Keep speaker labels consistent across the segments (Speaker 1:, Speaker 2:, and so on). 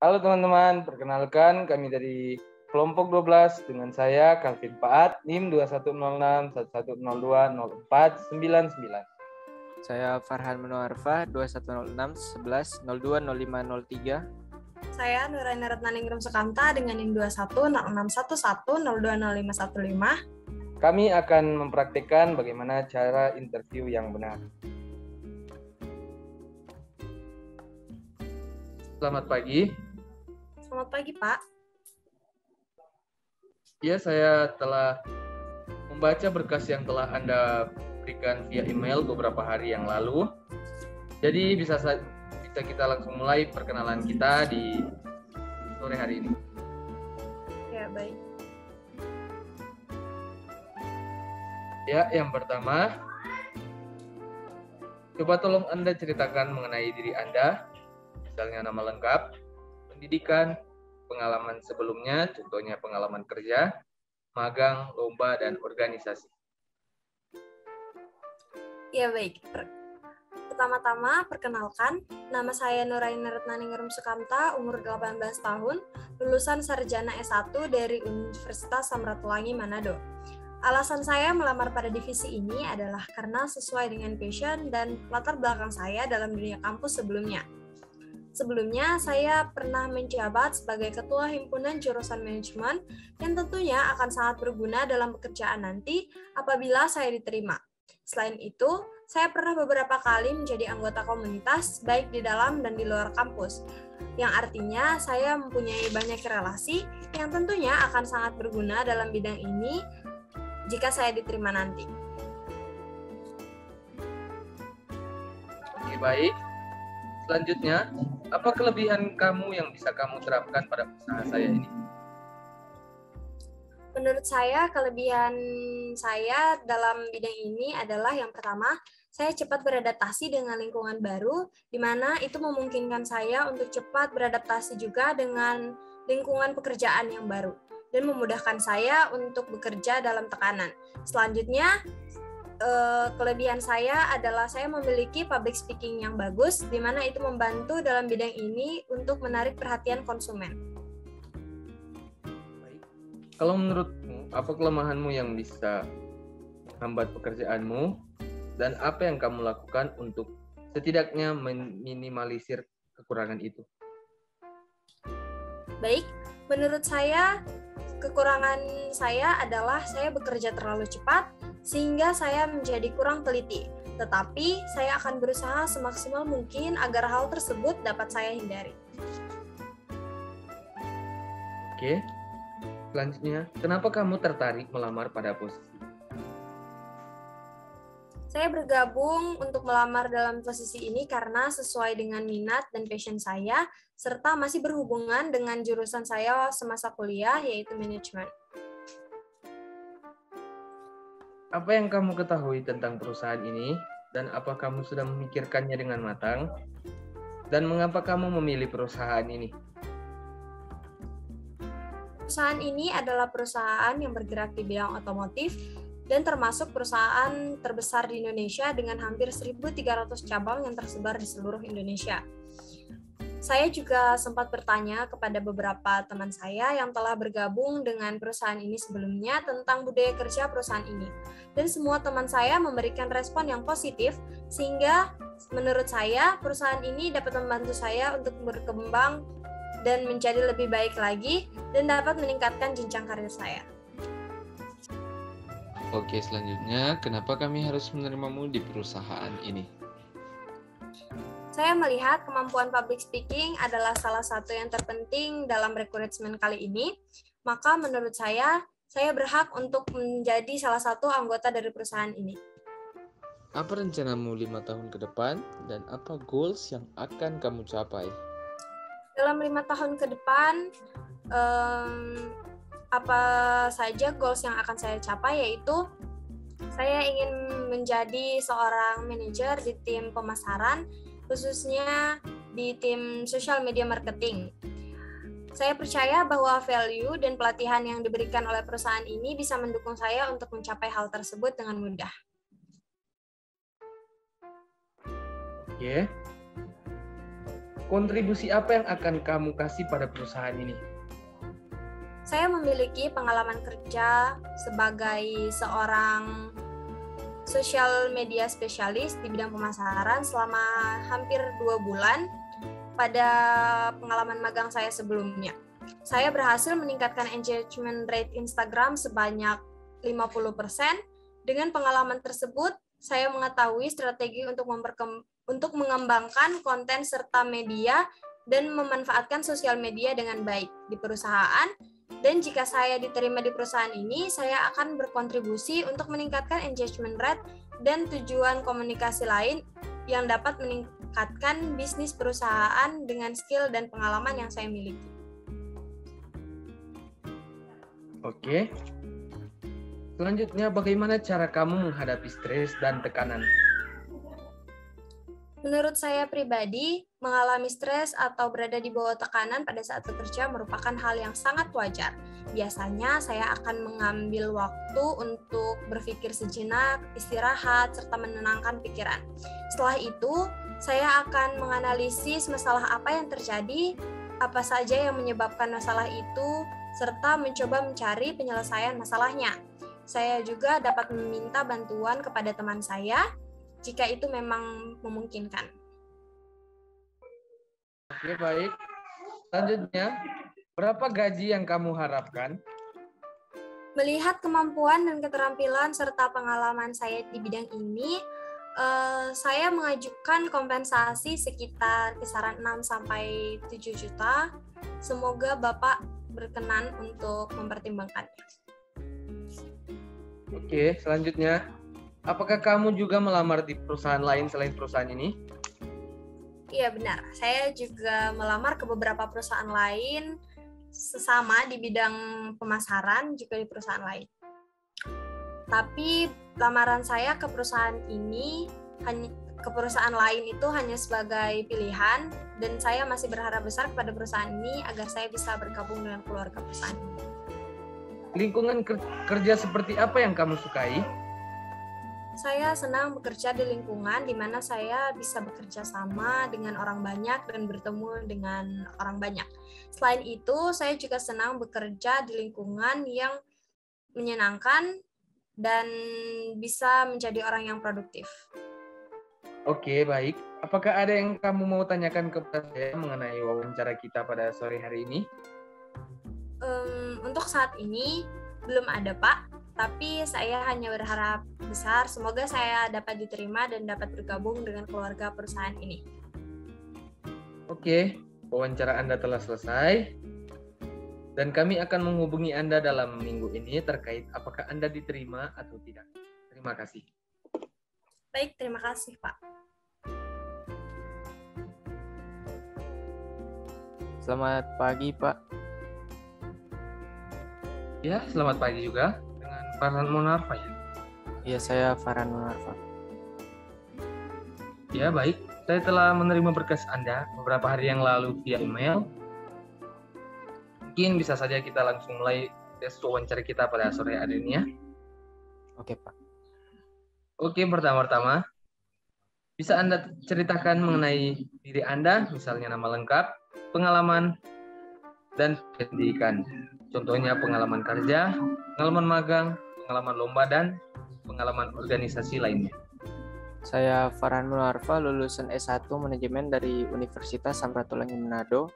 Speaker 1: Halo teman-teman, perkenalkan kami dari kelompok 12 dengan saya Calvin Paat, NIM 210611020499.
Speaker 2: Saya Farhan Menuarfa 2106 11 02 05 03.
Speaker 3: Saya Nuraina Retnaningrum Sukamta dengan NIM 210611020515.
Speaker 1: Kami akan mempraktikkan bagaimana cara interview yang benar. Selamat pagi.
Speaker 3: Selamat pagi, Pak.
Speaker 1: Ya, saya telah membaca berkas yang telah Anda berikan via email beberapa hari yang lalu. Jadi bisa kita langsung mulai perkenalan kita di sore hari ini.
Speaker 3: Ya, baik.
Speaker 1: Ya, yang pertama, coba tolong Anda ceritakan mengenai diri Anda, misalnya nama lengkap, pendidikan, pengalaman sebelumnya, contohnya pengalaman kerja, magang, lomba, dan organisasi.
Speaker 3: Ya, baik. Pertama-tama, perkenalkan, nama saya Nuraina Retnaningrum Sukamta, umur 18 tahun, lulusan sarjana S1 dari Universitas Samratulangi Manado. Alasan saya melamar pada divisi ini adalah karena sesuai dengan passion dan latar belakang saya dalam dunia kampus sebelumnya. Sebelumnya, saya pernah menjabat sebagai Ketua Himpunan Jurusan Manajemen yang tentunya akan sangat berguna dalam pekerjaan nanti apabila saya diterima. Selain itu, saya pernah beberapa kali menjadi anggota komunitas baik di dalam dan di luar kampus, yang artinya saya mempunyai banyak relasi yang tentunya akan sangat berguna dalam bidang ini jika saya diterima nanti.
Speaker 1: Oke, baik. Selanjutnya, apa kelebihan kamu yang bisa kamu terapkan pada usaha saya ini?
Speaker 3: Menurut saya, kelebihan saya dalam bidang ini adalah yang pertama, saya cepat beradaptasi dengan lingkungan baru, di mana itu memungkinkan saya untuk cepat beradaptasi juga dengan lingkungan pekerjaan yang baru, dan memudahkan saya untuk bekerja dalam tekanan. Selanjutnya, kelebihan saya adalah saya memiliki public speaking yang bagus, di mana itu membantu dalam bidang ini untuk menarik perhatian konsumen.
Speaker 1: Kalau menurutmu, apa kelemahanmu yang bisa menghambat pekerjaanmu, dan apa yang kamu lakukan untuk setidaknya meminimalisir kekurangan itu?
Speaker 3: Baik, menurut saya, kekurangan saya adalah saya bekerja terlalu cepat, sehingga saya menjadi kurang teliti. Tetapi, saya akan berusaha semaksimal mungkin agar hal tersebut dapat saya hindari.
Speaker 1: Oke. Selanjutnya, kenapa kamu tertarik melamar pada posisi?
Speaker 3: Saya bergabung untuk melamar dalam posisi ini karena sesuai dengan minat dan passion saya, serta masih berhubungan dengan jurusan saya semasa kuliah, yaitu manajemen.
Speaker 1: Apa yang kamu ketahui tentang perusahaan ini, dan apa kamu sudah memikirkannya dengan matang? Dan mengapa kamu memilih perusahaan ini?
Speaker 3: Perusahaan ini adalah perusahaan yang bergerak di bidang otomotif dan termasuk perusahaan terbesar di Indonesia dengan hampir 1.300 cabang yang tersebar di seluruh Indonesia. Saya juga sempat bertanya kepada beberapa teman saya yang telah bergabung dengan perusahaan ini sebelumnya tentang budaya kerja perusahaan ini. Dan semua teman saya memberikan respon yang positif, sehingga menurut saya perusahaan ini dapat membantu saya untuk berkembang dan menjadi lebih baik lagi dan dapat meningkatkan jenjang karir saya.
Speaker 4: Oke, selanjutnya, kenapa kami harus menerimamu di perusahaan ini?
Speaker 3: Saya melihat kemampuan public speaking adalah salah satu yang terpenting dalam rekrutmen kali ini, maka menurut saya berhak untuk menjadi salah satu anggota dari perusahaan ini.
Speaker 4: Apa rencanamu 5 tahun ke depan, dan apa goals yang akan kamu capai?
Speaker 3: Dalam 5 tahun ke depan, apa saja goals yang akan saya capai, yaitu saya ingin menjadi seorang manajer di tim pemasaran, khususnya di tim social media marketing. Saya percaya bahwa value dan pelatihan yang diberikan oleh perusahaan ini bisa mendukung saya untuk mencapai hal tersebut dengan mudah.
Speaker 1: Oke. kontribusi apa yang akan kamu kasih pada perusahaan ini?
Speaker 3: Saya memiliki pengalaman kerja sebagai seorang social media spesialis di bidang pemasaran selama hampir 2 bulan pada pengalaman magang saya sebelumnya. Saya berhasil meningkatkan engagement rate Instagram sebanyak 50%. Dengan pengalaman tersebut, saya mengetahui strategi untuk mengembangkan konten serta media dan memanfaatkan sosial media dengan baik di perusahaan. Dan jika saya diterima di perusahaan ini, saya akan berkontribusi untuk meningkatkan engagement rate dan tujuan komunikasi lain yang dapat meningkatkan bisnis perusahaan dengan skill dan pengalaman yang saya miliki.
Speaker 1: Oke. Selanjutnya, bagaimana cara kamu menghadapi stres dan tekanan?
Speaker 3: Menurut saya pribadi, mengalami stres atau berada di bawah tekanan pada saat bekerja merupakan hal yang sangat wajar. Biasanya saya akan mengambil waktu untuk berpikir sejenak, istirahat, serta menenangkan pikiran. Setelah itu, saya akan menganalisis masalah apa yang terjadi, apa saja yang menyebabkan masalah itu, serta mencoba mencari penyelesaian masalahnya. Saya juga dapat meminta bantuan kepada teman saya jika itu memang memungkinkan.
Speaker 1: Oke, baik. Selanjutnya, berapa gaji yang kamu harapkan?
Speaker 3: Melihat kemampuan dan keterampilan serta pengalaman saya di bidang ini, saya mengajukan kompensasi sekitar kisaran 6-7 juta. Semoga Bapak berkenan untuk mempertimbangkannya.
Speaker 1: Oke, selanjutnya. Apakah kamu juga melamar di perusahaan lain selain perusahaan ini?
Speaker 3: Iya benar, saya juga melamar ke beberapa perusahaan lain sesama di bidang pemasaran juga di perusahaan lain. Tapi lamaran saya ke perusahaan lain itu hanya sebagai pilihan dan saya masih berharap besar kepada perusahaan ini agar saya bisa bergabung dengan keluarga perusahaan ini.
Speaker 1: Lingkungan kerja seperti apa yang kamu sukai?
Speaker 3: Saya senang bekerja di lingkungan di mana saya bisa bekerja sama dengan orang banyak dan bertemu dengan orang banyak. Selain itu, saya juga senang bekerja di lingkungan yang menyenangkan dan bisa menjadi orang yang produktif.
Speaker 1: Oke, baik. Apakah ada yang kamu mau tanyakan kepada saya mengenai wawancara kita pada sore hari ini?
Speaker 3: Untuk saat ini belum ada, Pak. Tapi saya hanya berharap besar semoga saya dapat diterima dan dapat bergabung dengan keluarga perusahaan ini.
Speaker 1: Oke, wawancara Anda telah selesai. Dan kami akan menghubungi Anda dalam minggu ini terkait apakah Anda diterima atau tidak. Terima kasih.
Speaker 3: Baik, terima kasih, Pak.
Speaker 2: Selamat pagi, Pak.
Speaker 1: Ya, selamat pagi juga. Farhan Munarfa ya?
Speaker 2: Iya, saya Farhan Munarfa.
Speaker 1: Ya, baik. Saya telah menerima berkas Anda beberapa hari yang lalu via email. Mungkin bisa saja kita langsung mulai tes wawancara kita pada sore hari ini ya.
Speaker 2: Oke, Pak.
Speaker 1: Oke, pertama-tama, bisa Anda ceritakan mengenai diri Anda, misalnya nama lengkap, pengalaman, dan pendidikan. Contohnya pengalaman kerja, pengalaman magang, pengalaman lomba, dan pengalaman organisasi lainnya.
Speaker 2: Saya Farhan Munarfa, lulusan S1 Manajemen dari Universitas Samratulangi Manado.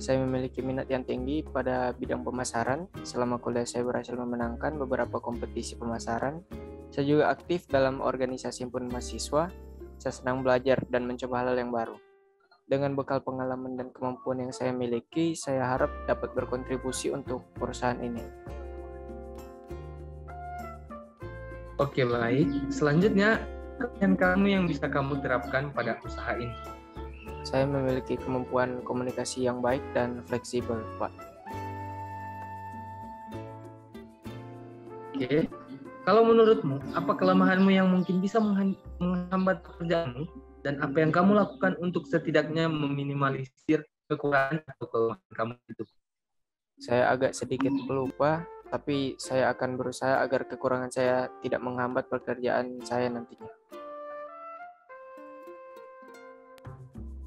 Speaker 2: Saya memiliki minat yang tinggi pada bidang pemasaran. Selama kuliah saya berhasil memenangkan beberapa kompetisi pemasaran. Saya juga aktif dalam organisasi himpunan mahasiswa. Saya senang belajar dan mencoba hal yang baru. Dengan bekal pengalaman dan kemampuan yang saya miliki, saya harap dapat berkontribusi untuk perusahaan ini.
Speaker 1: Oke, baik. Selanjutnya, keahlian kamu yang bisa kamu terapkan pada usaha ini.
Speaker 2: Saya memiliki kemampuan komunikasi yang baik dan fleksibel, Pak.
Speaker 1: Oke. Kalau menurutmu, apa kelemahanmu yang mungkin bisa menghambat pekerjaanmu? Dan apa yang kamu lakukan untuk setidaknya meminimalisir kekurangan atau kelemahan kamu itu?
Speaker 2: Saya agak sedikit pelupa, tapi saya akan berusaha agar kekurangan saya tidak menghambat pekerjaan saya nantinya.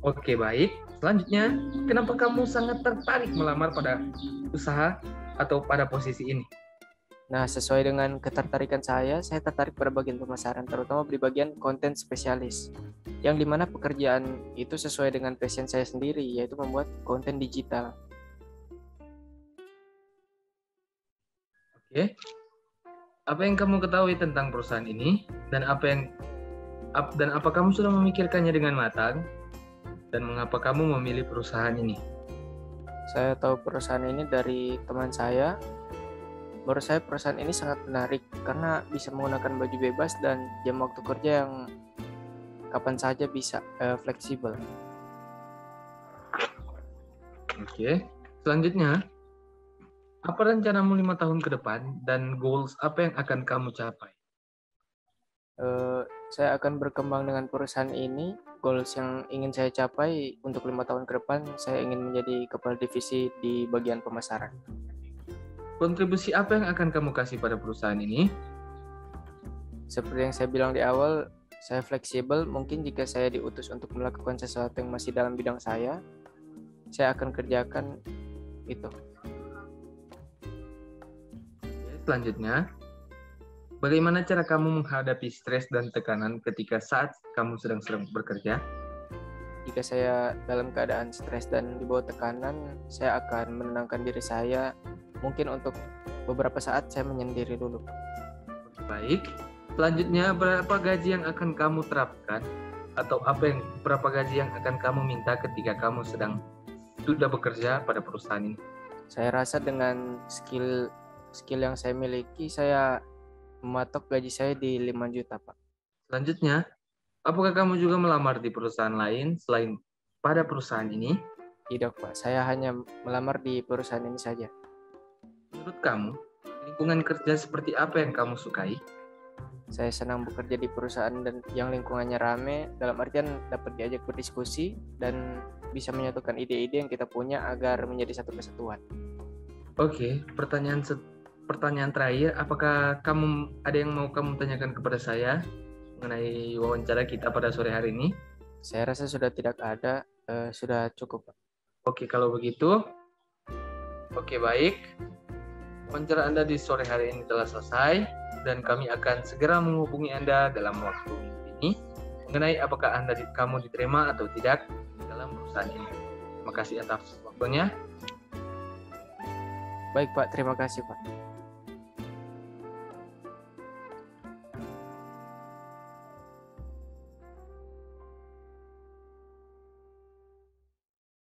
Speaker 1: Oke, baik. Selanjutnya, kenapa kamu sangat tertarik melamar pada usaha atau pada posisi ini?
Speaker 2: Nah, sesuai dengan ketertarikan saya tertarik pada bagian pemasaran, terutama di bagian konten spesialis. Yang dimana pekerjaan itu sesuai dengan passion saya sendiri, yaitu membuat konten digital.
Speaker 1: Oke. Apa yang kamu ketahui tentang perusahaan ini dan apa kamu sudah memikirkannya dengan matang dan mengapa kamu memilih perusahaan ini?
Speaker 2: Saya tahu perusahaan ini dari teman saya. Menurut saya perusahaan ini sangat menarik karena bisa menggunakan baju bebas dan jam waktu kerja yang kapan saja bisa fleksibel.
Speaker 1: Oke. Selanjutnya, apa rencanamu 5 tahun ke depan dan goals apa yang akan kamu capai?
Speaker 2: Saya akan berkembang dengan perusahaan ini. Goals yang ingin saya capai untuk 5 tahun ke depan, saya ingin menjadi kepala divisi di bagian pemasaran.
Speaker 1: Kontribusi apa yang akan kamu kasih pada perusahaan ini?
Speaker 2: Seperti yang saya bilang di awal, saya fleksibel. Mungkin jika saya diutus untuk melakukan sesuatu yang masih dalam bidang saya akan kerjakan itu.
Speaker 1: Selanjutnya, bagaimana cara kamu menghadapi stres dan tekanan ketika saat kamu sedang bekerja?
Speaker 2: Jika saya dalam keadaan stres dan di bawah tekanan, saya akan menenangkan diri saya. Mungkin untuk beberapa saat saya menyendiri dulu.
Speaker 1: Baik. Selanjutnya, berapa gaji yang akan kamu terapkan? Atau berapa gaji yang akan kamu minta ketika kamu sudah bekerja pada perusahaan ini?
Speaker 2: Saya rasa dengan skill yang saya miliki, saya mematok gaji saya di 5 juta, Pak.
Speaker 1: Selanjutnya, apakah kamu juga melamar di perusahaan lain selain pada perusahaan ini?
Speaker 2: Tidak, Pak. Saya hanya melamar di perusahaan ini saja.
Speaker 1: Menurut kamu, lingkungan kerja seperti apa yang kamu sukai?
Speaker 2: Saya senang bekerja di perusahaan dan yang lingkungannya rame, dalam artian dapat diajak berdiskusi dan bisa menyatukan ide-ide yang kita punya agar menjadi satu kesatuan.
Speaker 1: Oke, pertanyaan terakhir, apakah ada yang mau kamu tanyakan kepada saya mengenai wawancara kita pada sore hari ini?
Speaker 2: Saya rasa sudah tidak ada, sudah cukup, Pak.
Speaker 1: Oke, kalau begitu, oke baik. Wawancara Anda di sore hari ini telah selesai dan kami akan segera menghubungi Anda dalam waktu ini mengenai apakah kamu diterima atau tidak dalam perusahaan ini. Terima kasih atas waktunya.
Speaker 2: Baik, Pak. Terima kasih, Pak.